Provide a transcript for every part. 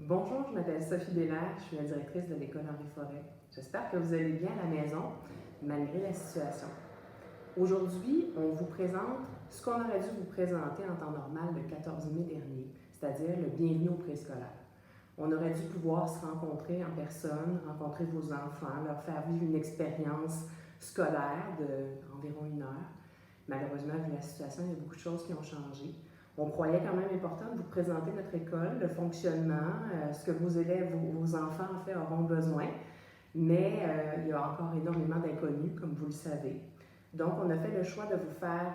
Bonjour, je m'appelle Sophie Bélair, je suis la directrice de l'école Henri Forêt. J'espère que vous allez bien à la maison, malgré la situation. Aujourd'hui, on vous présente ce qu'on aurait dû vous présenter en temps normal le 14 mai dernier, c'est-à-dire le bienvenue au préscolaire. On aurait dû pouvoir se rencontrer en personne, rencontrer vos enfants, leur faire vivre une expérience scolaire d'environ 1 heure. Malheureusement, vu la situation, il y a beaucoup de choses qui ont changé. On croyait quand même important de vous présenter notre école, le fonctionnement, ce que vos élèves, vos enfants en fait auront besoin, mais il y a encore énormément d'inconnus, comme vous le savez. Donc, on a fait le choix de vous faire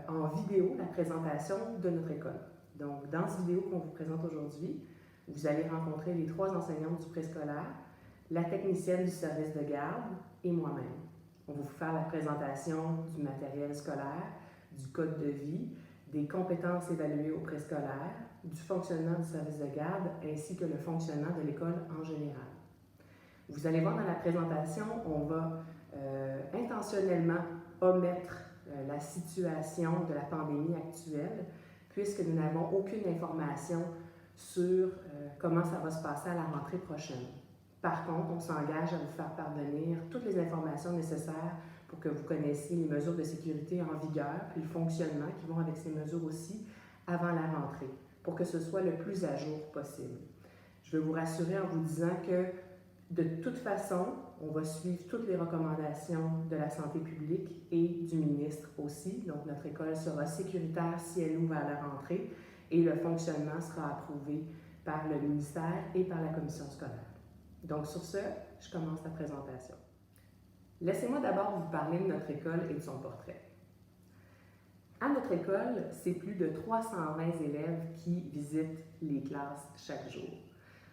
en vidéo la présentation de notre école. Donc, dans cette vidéo qu'on vous présente aujourd'hui, vous allez rencontrer les 3 enseignantes du préscolaire, la technicienne du service de garde et moi-même. On va vous faire la présentation du matériel scolaire, du code de vie, des compétences évaluées au préscolaire, du fonctionnement du service de garde ainsi que le fonctionnement de l'école en général. Vous allez voir dans la présentation, on va intentionnellement omettre la situation de la pandémie actuelle puisque nous n'avons aucune information sur comment ça va se passer à la rentrée prochaine. Par contre, on s'engage à vous faire parvenir toutes les informations nécessaires pour que vous connaissiez les mesures de sécurité en vigueur et le fonctionnement qui vont avec ces mesures aussi avant la rentrée, pour que ce soit le plus à jour possible. Je veux vous rassurer en vous disant que de toute façon, on va suivre toutes les recommandations de la santé publique et du ministre aussi. Donc, notre école sera sécuritaire si elle ouvre à la rentrée et le fonctionnement sera approuvé par le ministère et par la commission scolaire. Donc, sur ce, je commence la présentation. Laissez-moi d'abord vous parler de notre école et de son portrait. À notre école, c'est plus de 320 élèves qui visitent les classes chaque jour.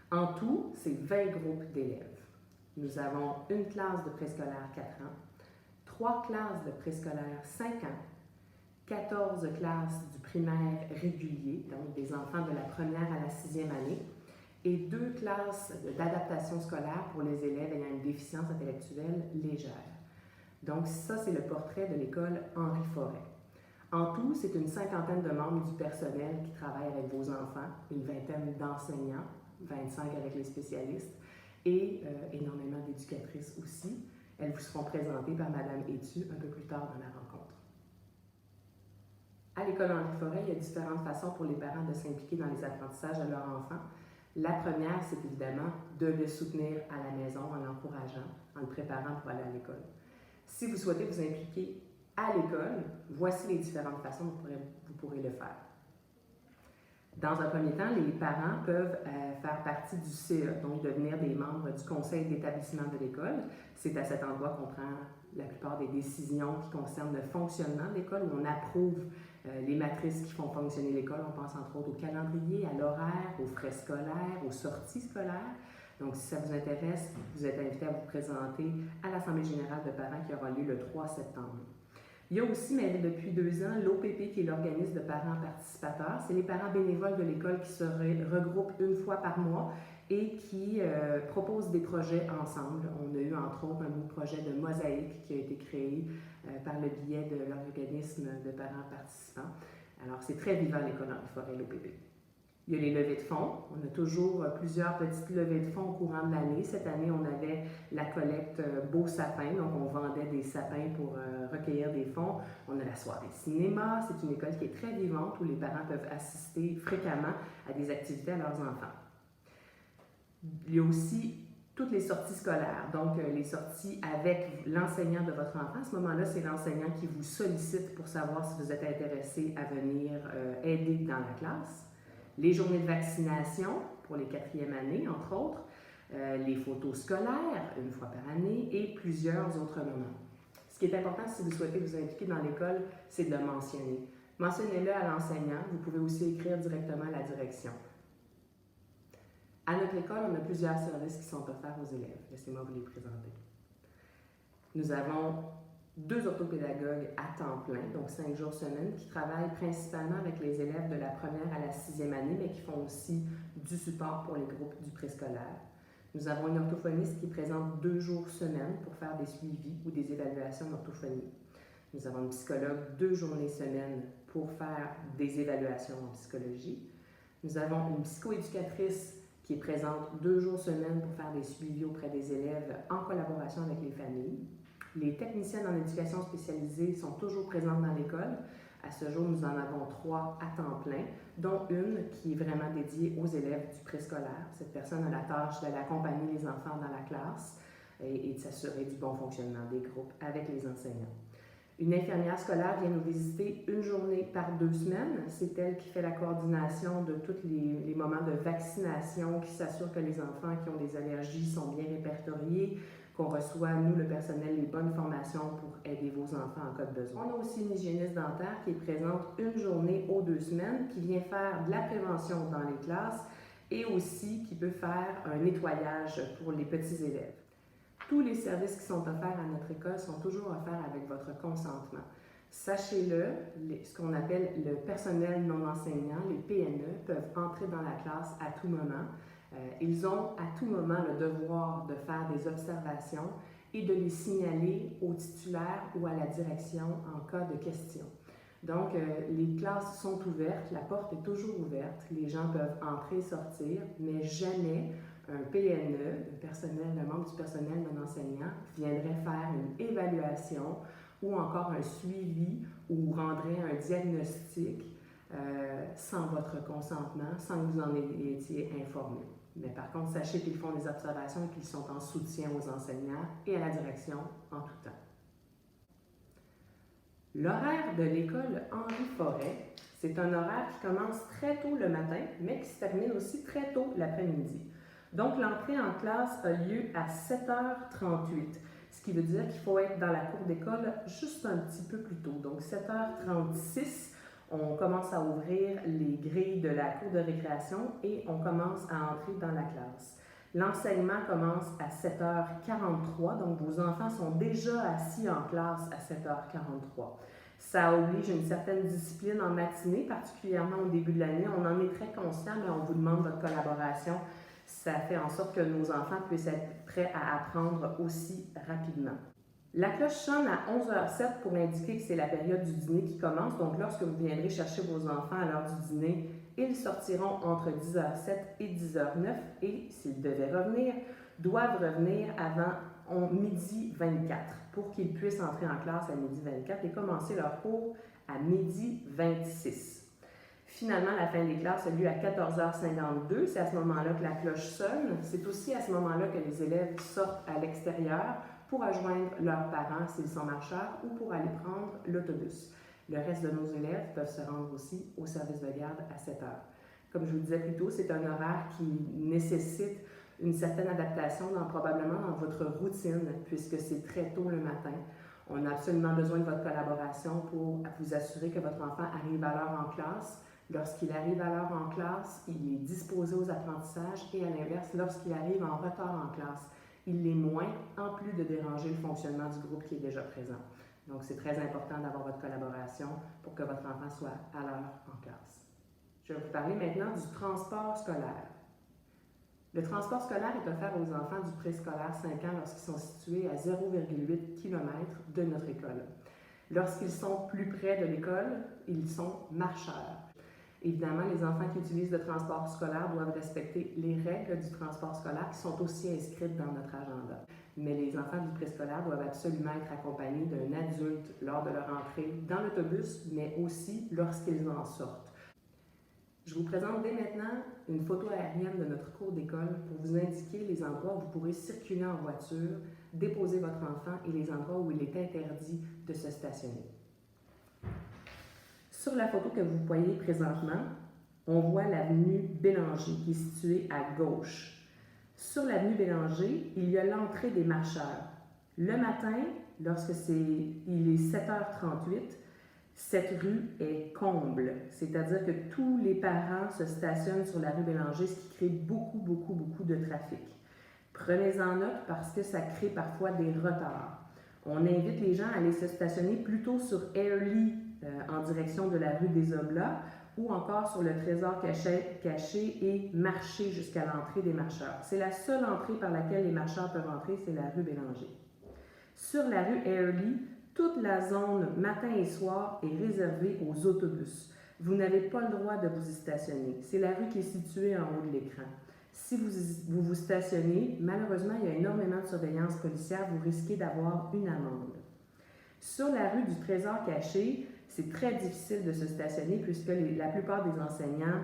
En tout, c'est 20 groupes d'élèves. Nous avons une classe de préscolaire 4 ans, 3 classes de préscolaire 5 ans, 14 classes du primaire régulier, donc des enfants de la première à la 6e année, et 2 classes d'adaptation scolaire pour les élèves ayant une déficience intellectuelle légère. Donc ça, c'est le portrait de l'école Henri Forêt. En tout, c'est une 50aine de membres du personnel qui travaillent avec vos enfants, une 20aine d'enseignants, 25 avec les spécialistes, et énormément d'éducatrices aussi. Elles vous seront présentées par Mme Etu un peu plus tard dans la rencontre. À l'école Henri Forêt, il y a différentes façons pour les parents de s'impliquer dans les apprentissages de leurs enfants. La première, c'est évidemment de le soutenir à la maison en l'encourageant, en le préparant pour aller à l'école. Si vous souhaitez vous impliquer à l'école, voici les différentes façons dont vous pourrez le faire. Dans un premier temps, les parents peuvent faire partie du CE, donc devenir des membres du conseil d'établissement de l'école. C'est à cet endroit qu'on prend la plupart des décisions qui concernent le fonctionnement de l'école, où on approuve les matrices qui font fonctionner l'école. On pense entre autres au calendrier, à l'horaire, aux frais scolaires, aux sorties scolaires. Donc, si ça vous intéresse, vous êtes invité à vous présenter à l'Assemblée générale de parents qui aura lieu le 3 septembre. Il y a aussi, mais depuis 2 ans, l'OPP qui est l'organisme de parents participateurs. C'est les parents bénévoles de l'école qui se regroupent une fois par mois et qui proposent des projets ensemble. On a eu entre autres un beau projet de mosaïque qui a été créé par le biais de l'organisme de parents participants. Alors, c'est très vivant l'école Henri Forêt, l'OPP. Il y a les levées de fonds. On a toujours plusieurs petites levées de fonds au courant de l'année. Cette année, on avait la collecte Beaux sapins, donc on vendait des sapins pour recueillir des fonds. On a la soirée cinéma. C'est une école qui est très vivante où les parents peuvent assister fréquemment à des activités à leurs enfants. Il y a aussi toutes les sorties scolaires, donc les sorties avec l'enseignant de votre enfant. À ce moment-là, c'est l'enseignant qui vous sollicite pour savoir si vous êtes intéressé à venir aider dans la classe. Les journées de vaccination pour les 4e années, entre autres, les photos scolaires, une fois par année, et plusieurs autres moments. Ce qui est important si vous souhaitez vous impliquer dans l'école, c'est de le mentionner. Mentionnez-le à l'enseignant. Vous pouvez aussi écrire directement à la direction. À notre école, on a plusieurs services qui sont offerts aux élèves. Laissez-moi vous les présenter. Nous avons 2 orthopédagogues à temps plein, donc 5 jours semaine, qui travaillent principalement avec les élèves de la première à la 6e année, mais qui font aussi du support pour les groupes du préscolaire. Nous avons une orthophoniste qui présente 2 jours semaine pour faire des suivis ou des évaluations d'orthophonie. Nous avons une psychologue 2 journées semaine pour faire des évaluations en psychologie. Nous avons une psychoéducatrice qui est présente 2 jours semaine pour faire des suivis auprès des élèves en collaboration avec les familles. Les techniciennes en éducation spécialisée sont toujours présentes dans l'école. À ce jour, nous en avons 3 à temps plein, dont une qui est vraiment dédiée aux élèves du préscolaire. Cette personne a la tâche d'aller accompagner les enfants dans la classe et de s'assurer du bon fonctionnement des groupes avec les enseignants. Une infirmière scolaire vient nous visiter une journée par 2 semaines. C'est elle qui fait la coordination de tous les moments de vaccination, qui s'assure que les enfants qui ont des allergies sont bien répertoriés, qu'on reçoit, nous, le personnel, les bonnes formations pour aider vos enfants en cas de besoin. On a aussi une hygiéniste dentaire qui est présente une journée aux 2 semaines, qui vient faire de la prévention dans les classes et aussi qui peut faire un nettoyage pour les petits élèves. Tous les services qui sont offerts à notre école sont toujours offerts avec votre consentement. Sachez-le, ce qu'on appelle le personnel non enseignant, les PNE, peuvent entrer dans la classe à tout moment. Ils ont à tout moment le devoir de faire des observations et de les signaler au titulaire ou à la direction en cas de question. Donc, les classes sont ouvertes, la porte est toujours ouverte, les gens peuvent entrer et sortir, mais jamais un PNE, un membre du personnel non enseignant, viendrait faire une évaluation ou encore un suivi ou rendrait un diagnostic sans votre consentement, sans que vous en ayez informé. Mais par contre, sachez qu'ils font des observations et qu'ils sont en soutien aux enseignants et à la direction en tout temps. L'horaire de l'école Henri Forêt, c'est un horaire qui commence très tôt le matin, mais qui se termine aussi très tôt l'après-midi. Donc, l'entrée en classe a lieu à 7h38, ce qui veut dire qu'il faut être dans la cour d'école juste un petit peu plus tôt. Donc, 7h36, on commence à ouvrir les grilles de la cour de récréation et on commence à entrer dans la classe. L'enseignement commence à 7h43, donc vos enfants sont déjà assis en classe à 7h43. Ça oblige une certaine discipline en matinée, particulièrement au début de l'année. On en est très conscient, mais on vous demande votre collaboration. Ça fait en sorte que nos enfants puissent être prêts à apprendre aussi rapidement. La cloche sonne à 11h07 pour indiquer que c'est la période du dîner qui commence. Donc, lorsque vous viendrez chercher vos enfants à l'heure du dîner, ils sortiront entre 10h07 et 10h09 et, s'ils devaient revenir, doivent revenir avant midi 24 pour qu'ils puissent entrer en classe à midi 24 et commencer leur cours à midi 26. Finalement, la fin des classes a lieu à 14h52. C'est à ce moment-là que la cloche sonne. C'est aussi à ce moment-là que les élèves sortent à l'extérieur pour rejoindre leurs parents s'ils sont marcheurs ou pour aller prendre l'autobus. Le reste de nos élèves peuvent se rendre aussi au service de garde à 7 heures. Comme je vous disais plus tôt, c'est un horaire qui nécessite une certaine adaptation probablement dans votre routine, puisque c'est très tôt le matin. On a absolument besoin de votre collaboration pour vous assurer que votre enfant arrive à l'heure en classe. Lorsqu'il arrive à l'heure en classe, il est disposé aux apprentissages et à l'inverse, lorsqu'il arrive en retard en classe, il l'est moins, en plus de déranger le fonctionnement du groupe qui est déjà présent. Donc, c'est très important d'avoir votre collaboration pour que votre enfant soit à l'heure en classe. Je vais vous parler maintenant du transport scolaire. Le transport scolaire est offert aux enfants du préscolaire 5 ans lorsqu'ils sont situés à 0,8 km de notre école. Lorsqu'ils sont plus près de l'école, ils sont marcheurs. Évidemment, les enfants qui utilisent le transport scolaire doivent respecter les règles du transport scolaire qui sont aussi inscrites dans notre agenda. Mais les enfants du préscolaire doivent absolument être accompagnés d'un adulte lors de leur entrée dans l'autobus, mais aussi lorsqu'ils en sortent. Je vous présente dès maintenant une photo aérienne de notre cours d'école pour vous indiquer les endroits où vous pourrez circuler en voiture, déposer votre enfant et les endroits où il est interdit de se stationner. Sur la photo que vous voyez présentement, on voit l'avenue Bélanger qui est située à gauche. Sur l'avenue Bélanger, il y a l'entrée des marcheurs. Le matin, il est 7h38, cette rue est comble, c'est-à-dire que tous les parents se stationnent sur la rue Bélanger, ce qui crée beaucoup de trafic. Prenez-en note parce que ça crée parfois des retards. On invite les gens à aller se stationner plutôt sur Airlie en direction de la rue des Oblats ou encore sur le trésor caché et marcher jusqu'à l'entrée des marcheurs. C'est la seule entrée par laquelle les marcheurs peuvent entrer, c'est la rue Bélanger. Sur la rue Airlie, toute la zone matin et soir est réservée aux autobus. Vous n'avez pas le droit de vous y stationner. C'est la rue qui est située en haut de l'écran. Si vous stationnez, malheureusement, il y a énormément de surveillance policière, vous risquez d'avoir une amende. Sur la rue du Trésor caché, c'est très difficile de se stationner puisque la plupart des enseignants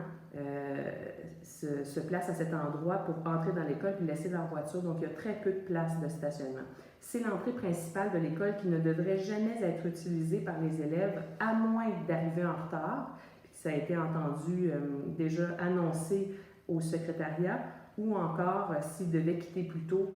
se placent à cet endroit pour entrer dans l'école et laisser leur voiture, donc il y a très peu de places de stationnement. C'est l'entrée principale de l'école qui ne devrait jamais être utilisée par les élèves, à moins d'arriver en retard. Ça a été entendu, déjà annoncé au secrétariat, ou encore s'ils devaient quitter plus tôt